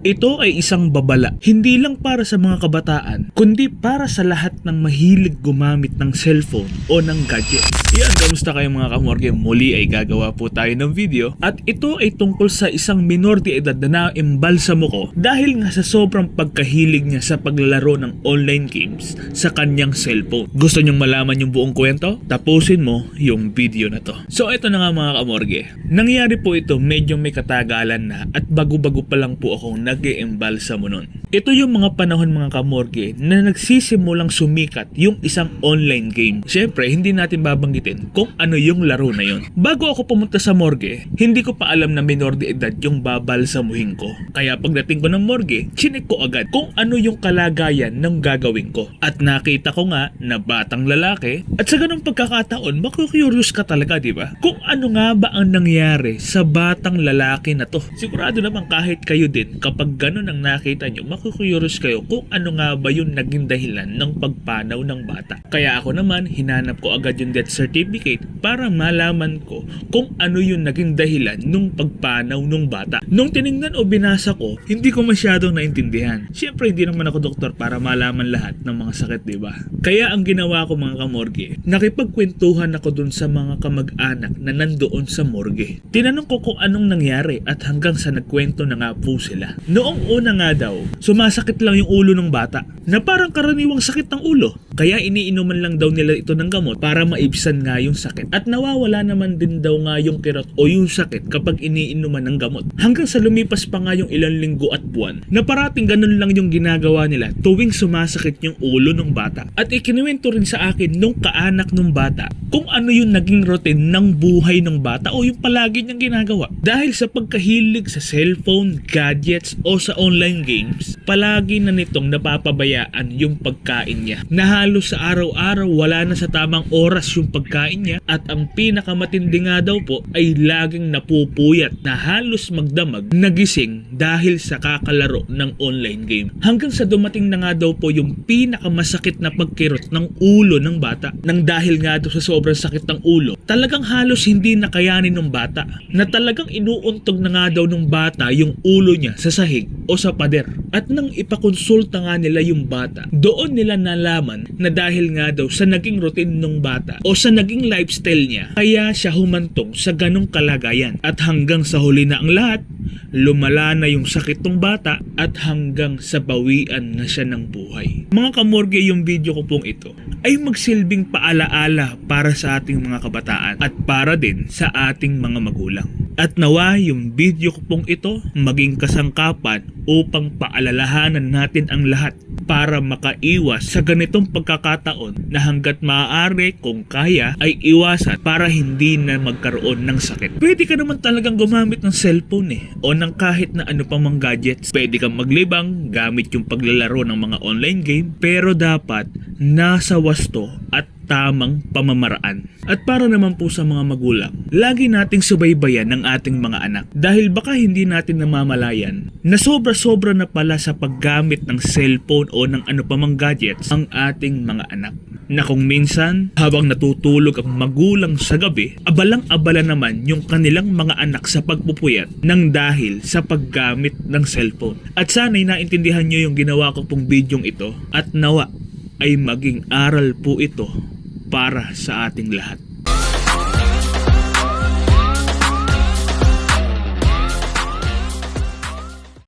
Ito ay isang babala, hindi lang para sa mga kabataan, kundi para sa lahat ng mahilig gumamit ng cellphone o ng gadget. Yan, kamusta kayo mga kamorge? Muli ay gagawa po tayo ng video at ito ay tungkol sa isang minor de edad na naimbalsamo ko dahil nga sa sobrang pagkahilig niya sa paglalaro ng online games sa kanyang cellphone. Gusto niyong malaman yung buong kwento? Tapusin mo yung video na to. So ito na nga mga kamorge, nangyari po ito medyo may katagalan na at bago-bago pa lang po akong nag-iimbalsamo nun. Ito yung mga panahon mga kamorge na nagsisimulang sumikat yung isang online game. Siyempre, hindi natin babanggitin kung ano yung laro na yun. Bago ako pumunta sa morgue, hindi ko pa alam na minor de edad yung babalsamuhin ko. Kaya pagdating ko ng morgue, chinek ko agad kung ano yung kalagayan ng gagawin ko. At nakita ko nga na batang lalaki at sa ganung pagkakataon, maku-curious ka talaga, di ba? Kung ano nga ba ang nangyari sa batang lalaki na to. Sigurado naman kahit kayo din, kapag ganun ang nakita nyo, maku-curious kayo kung ano nga ba yung naging dahilan ng pagpanaw ng bata. Kaya ako naman, hinanap ko agad yung death certificate para malaman ko kung ano yung naging dahilan nung pagpanaw ng bata. Nung tiningnan o binasa ko, hindi ko masyadong naintindihan. Siyempre, hindi naman ako doktor para malaman lahat ng mga sakit, di ba? Kaya ang ginawa ko mga kamorge, nakipagkwentuhan ako dun sa mga kamag-anak na nandoon sa morgue. Tinanong ko kung anong nangyari at hanggang sa nagkwento na nga po sila. Noong una nga daw, sumasakit lang yung ulo ng bata na parang karaniwang sakit ng ulo. Kaya iniinuman lang daw nila ito ng gamot para maibsan nga yung sakit. At nawawala naman din daw nga yung kirot o yung sakit kapag iniinuman ng gamot. Hanggang sa lumipas pa nga yung ilang linggo at buwan na parating ganun lang yung ginagawa nila tuwing sumasakit yung ulo ng bata. At ikinuwento rin sa akin nung kaanak ng bata kung ano yung naging routine ng buhay ng bata o yung palagi niyang ginagawa. Dahil sa pagkahilig sa cellphone, gadgets o sa online games, palagi na nitong napapabayaan yung pagkain niya. Na halos sa araw-araw wala na sa tamang oras yung pagkain niya at ang pinakamatindi nga daw po ay laging napupuyat na halos magdamag nagising dahil sa kakalaro ng online game. Hanggang sa dumating na nga daw po yung pinakamasakit na pagkirot ng ulo ng bata. Nang dahil nga daw sa sobrang sakit ng ulo, talagang halos hindi nakayanin ng bata na talagang inuuntog na nga daw ng bata yung ulo niya sa sahig o sa pader. At nang ipakonsulta nga nila yung bata, doon nila nalaman na dahil nga daw sa naging routine ng bata o sa naging lifestyle niya, kaya siya humantong sa ganong kalagayan. At hanggang sa huli na ang lahat, lumala na yung sakit ng bata at hanggang sa bawian na siya ng buhay. Mga kamorge, yung video ko pong ito ay magsilbing paalaala para sa ating mga kabataan at para din sa ating mga magulang. At nawa yung video ko pong ito maging kasangkapan upang paalalahanan natin ang lahat para makaiwas sa ganitong pagkakataon na hanggat maaari kung kaya ay iwasan para hindi na magkaroon ng sakit. Pwede ka naman talagang gumamit ng cellphone o ng kahit na ano pang mga gadgets. Pwede kang maglibang gamit yung paglalaro ng mga online game, pero dapat nasa wasto at tamang pamamaraan. At para naman po sa mga magulang, lagi nating subaybayan ng ating mga anak dahil baka hindi natin namamalayan na sobra-sobra na pala sa paggamit ng cellphone o ng ano pa mang gadgets ang ating mga anak. Na kung minsan, habang natutulog ang magulang sa gabi, abalang-abala naman yung kanilang mga anak sa pagpupuyat ng dahil sa paggamit ng cellphone. At sana'y naintindihan nyo yung ginawa ko pong bidyong ito at nawa ay maging aral po ito para sa ating lahat.